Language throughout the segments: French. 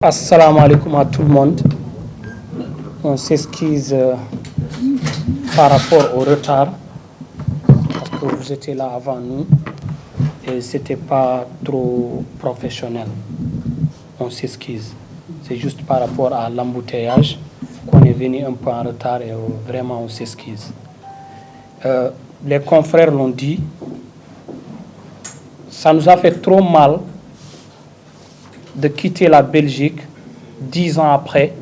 Assalamu alaikum à tout le monde. On s'excuse par rapport au retard parce que vous étiez là avant nous et c'était pas trop professionnel. On s'excuse. C'est juste par rapport à l'embouteillage qu'on est venu un peu en retard et vraiment on s'excuse. Les confrères l'ont dit, ça nous a fait trop mal de quitter la Belgique 10 ans après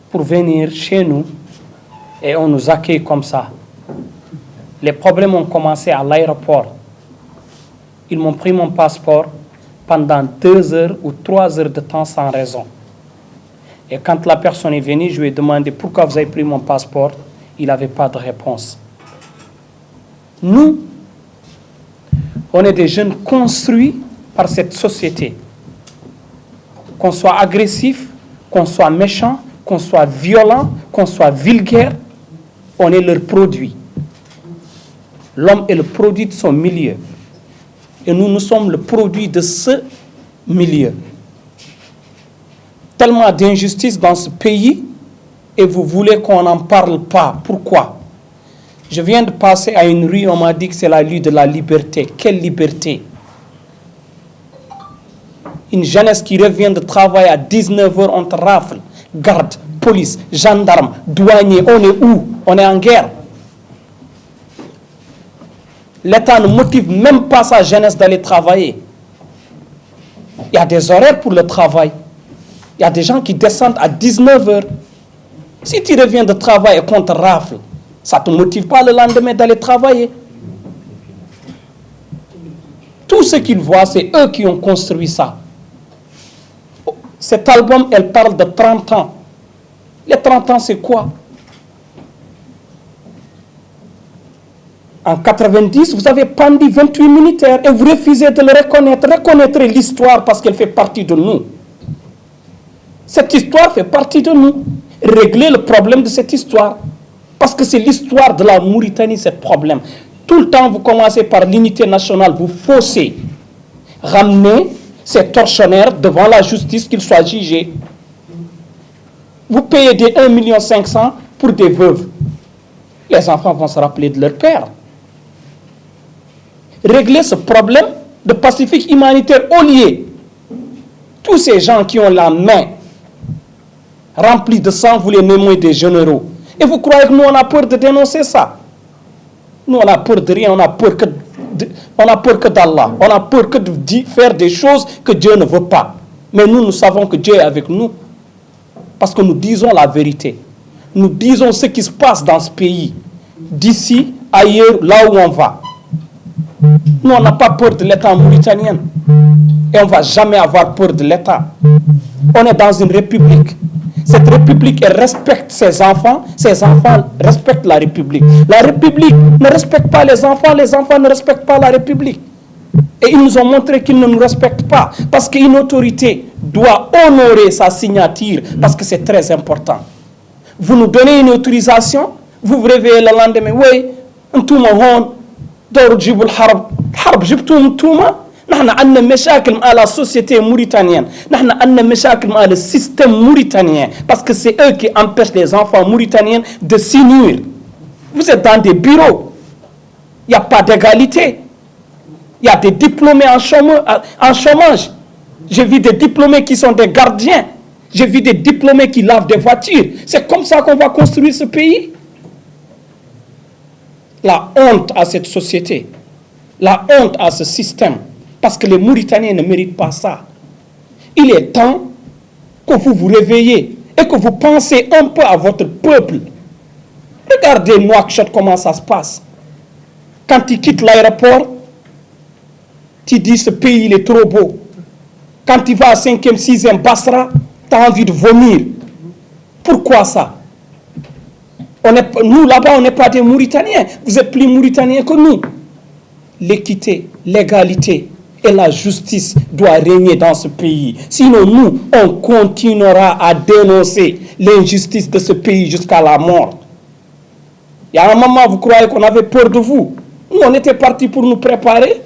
pour venir chez nous et on nous accueille comme ça. Les problèmes ont commencé à l'aéroport. Ils m'ont pris mon passeport pendant 2 heures ou 3 heures de temps sans raison. Et quand la personne est venue, je lui ai demandé pourquoi vous avez pris mon passeport. Il n'avait pas de réponse. Nous, on est des jeunes construits par cette société. Qu'on soit agressif, qu'on soit méchant, qu'on soit violent, qu'on soit vulgaire, on est leur produit. L'homme est le produit de son milieu. Et nous sommes le produit de ce milieu. Tellement d'injustice dans ce pays et vous voulez qu'on n'en parle pas. Pourquoi? Je viens de passer à une rue, on m'a dit que c'est la rue de la liberté. Quelle liberté? Une jeunesse qui revient de travail à 19h, on te rafle. Garde, police, gendarme, douanier, on est où? On est en guerre. L'État ne motive même pas sa jeunesse d'aller travailler. Il y a des horaires pour le travail. Il y a des gens qui descendent à 19h. Si tu reviens de travail et qu'on te rafle, ça ne te motive pas le lendemain d'aller travailler. Tout ce qu'ils voient, c'est eux qui ont construit ça. Cet album, elle parle de 30 ans. Les 30 ans, c'est quoi? En 90, vous avez pendu 28 militaires et vous refusez de le reconnaître. Reconnaître l'histoire parce qu'elle fait partie de nous. Cette histoire fait partie de nous. Régler le problème de cette histoire. Parce que c'est l'histoire de la Mauritanie, ce problème. Tout le temps, vous commencez par l'unité nationale, vous faussez. Ramenez ces tortionnaires devant la justice, qu'ils soient jugés. Vous payez des 1,5 million pour des veuves. Les enfants vont se rappeler de leur père. Régler ce problème de pacifique humanitaire au lieu. Tous ces gens qui ont la main remplie de sang, vous les nommez des généraux. Et vous croyez que nous, on a peur de dénoncer ça? Nous, on a peur de rien, on a peur que d'Allah. On a peur que de faire des choses que Dieu ne veut pas. Mais nous savons que Dieu est avec nous. Parce que nous disons la vérité. Nous disons ce qui se passe dans ce pays. D'ici, ailleurs, là où on va. Nous, on n'a pas peur de l'État mauritanien. Et on ne va jamais avoir peur de l'État. On est dans une république. Cette république, elle respecte ses enfants respectent la république. La république ne respecte pas les enfants ne respectent pas la république. Et ils nous ont montré qu'ils ne nous respectent pas. Parce qu'une autorité doit honorer sa signature, parce que c'est très important. Vous nous donnez une autorisation, vous vous réveillez le lendemain, oui, nous avons مشاكل مع la société mauritanienne. Nous avons مشاكل مع le système mauritanien. Parce que c'est eux qui empêchent les enfants mauritaniens de s'unir. Vous êtes dans des bureaux. Il n'y a pas d'égalité. Il y a des diplômés en chômage. J'ai vu des diplômés qui sont des gardiens. J'ai vu des diplômés qui lavent des voitures. C'est comme ça qu'on va construire ce pays. La honte à cette société. La honte à ce système. Parce que les Mauritaniens ne méritent pas ça. Il est temps que vous vous réveillez et que vous pensez un peu à votre peuple. Regardez Nouakchott, comment ça se passe. Quand tu quittes l'aéroport, tu dis ce pays il est trop beau. Quand tu vas à 5e, 6e Basra, tu as envie de vomir. Pourquoi ça? Nous là-bas, on n'est pas des Mauritaniens. Vous êtes plus Mauritaniens que nous. L'équité, l'égalité et la justice doivent régner dans ce pays. Sinon, nous, on continuera à dénoncer l'injustice de ce pays jusqu'à la mort. Il y a un moment, vous croyez qu'on avait peur de vous. Nous, on était partis pour nous préparer.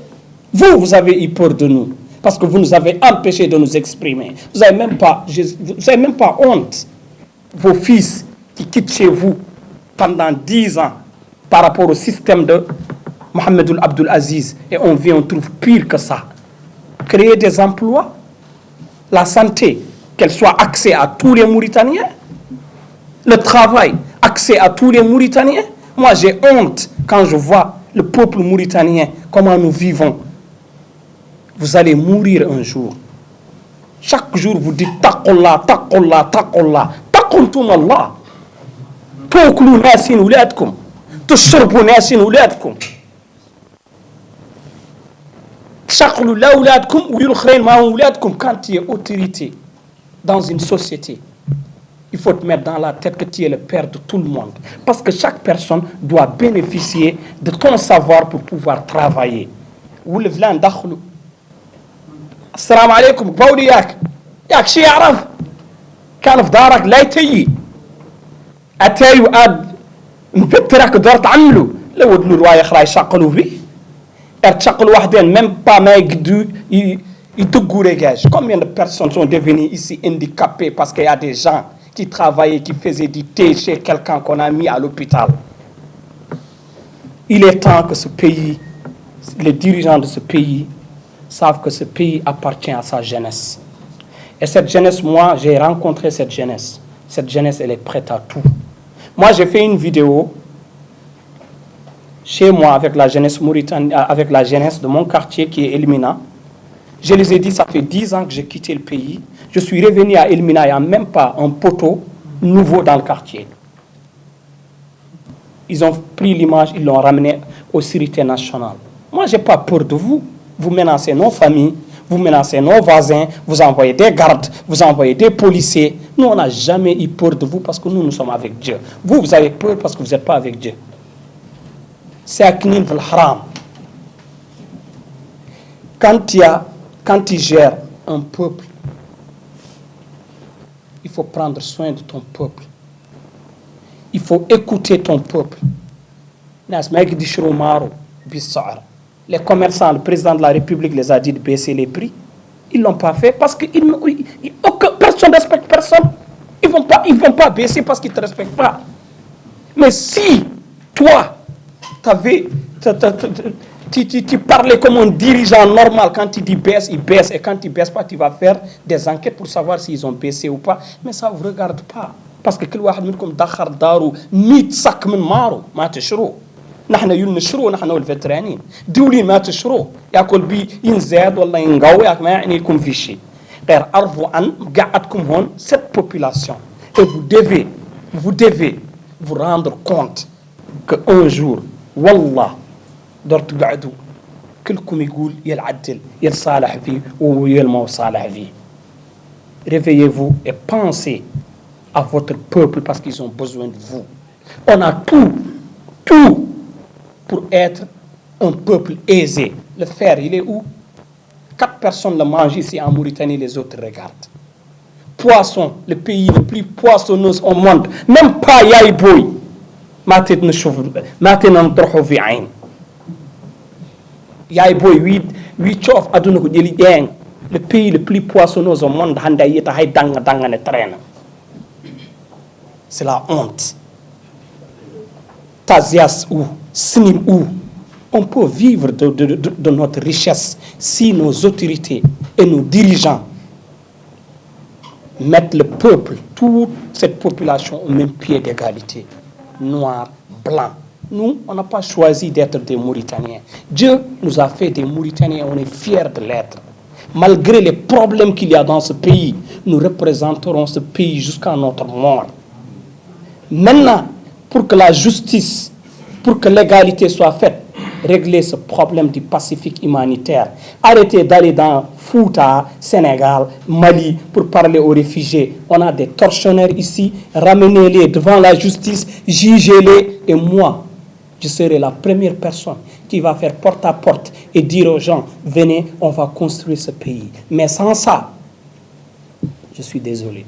Vous avez eu peur de nous. parce que vous nous avez empêchés de nous exprimer. Vous n'avez même pas honte. Vos fils qui quittent chez vous pendant 10 ans par rapport au système de Mohamed Abdul Aziz, et on trouve pire que ça. Créer des emplois, la santé, qu'elle soit accès à tous les Mauritaniens, le travail, accès à tous les Mauritaniens. Moi, j'ai honte quand je vois le peuple mauritanien, comment nous vivons. Vous allez mourir un jour. Chaque jour, vous dites taqullah, taqullah, taqullah. Taquntum Allah. Tuklu nasin ouladkum. Tushrabu nasin ouladkum. Chaqlu la ouladkum ou yulkhrain ma ouladkum. Quand tu es autorité dans une société, il faut te mettre dans la tête que tu es le père de tout le monde. Parce que chaque personne doit bénéficier de ton savoir pour pouvoir travailler. Woulevlan dakhlu. Assalamu alaikum, Baouli yak. Yak shi yaraf. كان في دارك لا يتيي أتايو أد مفترك دار تعملوا لو دلو رواية خرا يشقلوا فيه تشقلوا واحدين même pas ما يقدروا يدقوا رجاج. Combien de personnes sont devenues ici handicapées parce qu'il y a des gens qui travaillaient, qui faisaient du thé chez quelqu'un qu'on a mis à l'hôpital. Il est temps que ce pays, les dirigeants de ce pays savent que ce pays appartient à sa jeunesse. Et cette jeunesse, moi, j'ai rencontré cette jeunesse. Cette jeunesse, elle est prête à tout. Moi, j'ai fait une vidéo chez moi avec la jeunesse mauritanienne, avec la jeunesse de mon quartier qui est Elmina. Je les ai dit, ça fait 10 ans que j'ai quitté le pays. Je suis revenu à Elmina, il n'y a même pas un poteau nouveau dans le quartier. Ils ont pris l'image, ils l'ont ramené aux sécurités nationales. Moi, je n'ai pas peur de vous. Vous menacez nos familles. Vous menacez nos voisins, vous envoyez des gardes, vous envoyez des policiers. Nous, on n'a jamais eu peur de vous parce que nous sommes avec Dieu. Vous, vous avez peur parce que vous n'êtes pas avec Dieu. C'est Aknil vel Haram. Quand tu gères un peuple, il faut prendre soin de ton peuple. Il faut écouter ton peuple. Les commerçants, le président de la République les a dit de baisser les prix. Ils ne l'ont pas fait parce que personne ne respecte personne. Ils ne vont pas baisser parce qu'ils ne te respectent pas. Mais si toi, tu parlais comme un dirigeant normal, quand tu dis baisse, il baisse. Et quand tu ne baisses pas, tu vas faire des enquêtes pour savoir s'ils ont baissé ou pas. Mais ça ne vous regarde pas. Parce que كل واحد منكم دخر دارو 100 صك من مارو ما تشرو. نحن ينشروا نحن والفترانين دولين ما تشروا ياكل بي ينزاد والله ينقو ياك ما يعني لكم في شيء غير عرفوا عن قعدكم هون cette population et vous devez vous rendre compte que un jour والله دورت قعدوا كلكم يقول يا العدل يا الصالح فيه ويا المو صالح فيه. Réveillez-vous et pensez à votre peuple parce qu'ils ont besoin de vous. On a tout pour être un peuple aisé. Le fer, il est où? 4 personnes le mangent ici en Mauritanie, les autres regardent. Poisson, le pays le plus poissonneux au monde. Même pas Yaïboy. Yaïboy, 8 chof aduna ko jeli deng. Le pays le plus poissonneux au monde, c'est la honte. Tazias ou Snim ou on peut vivre de notre richesse si nos autorités et nos dirigeants mettent le peuple, toute cette population au même pied d'égalité. Noir, blanc. Nous, on n'a pas choisi d'être des Mauritaniens. Dieu nous a fait des Mauritaniens, on est fiers de l'être. Malgré les problèmes qu'il y a dans ce pays, nous représenterons ce pays jusqu'à notre mort. Maintenant, pour que la justice, pour que l'égalité soit faite, régler ce problème du Pacifique humanitaire. Arrêtez d'aller dans Fouta, Sénégal, Mali pour parler aux réfugiés. On a des tortionnaires ici, ramenez-les devant la justice, jugez-les. Et moi, je serai la première personne qui va faire porte à porte et dire aux gens, venez, on va construire ce pays. Mais sans ça, je suis désolé.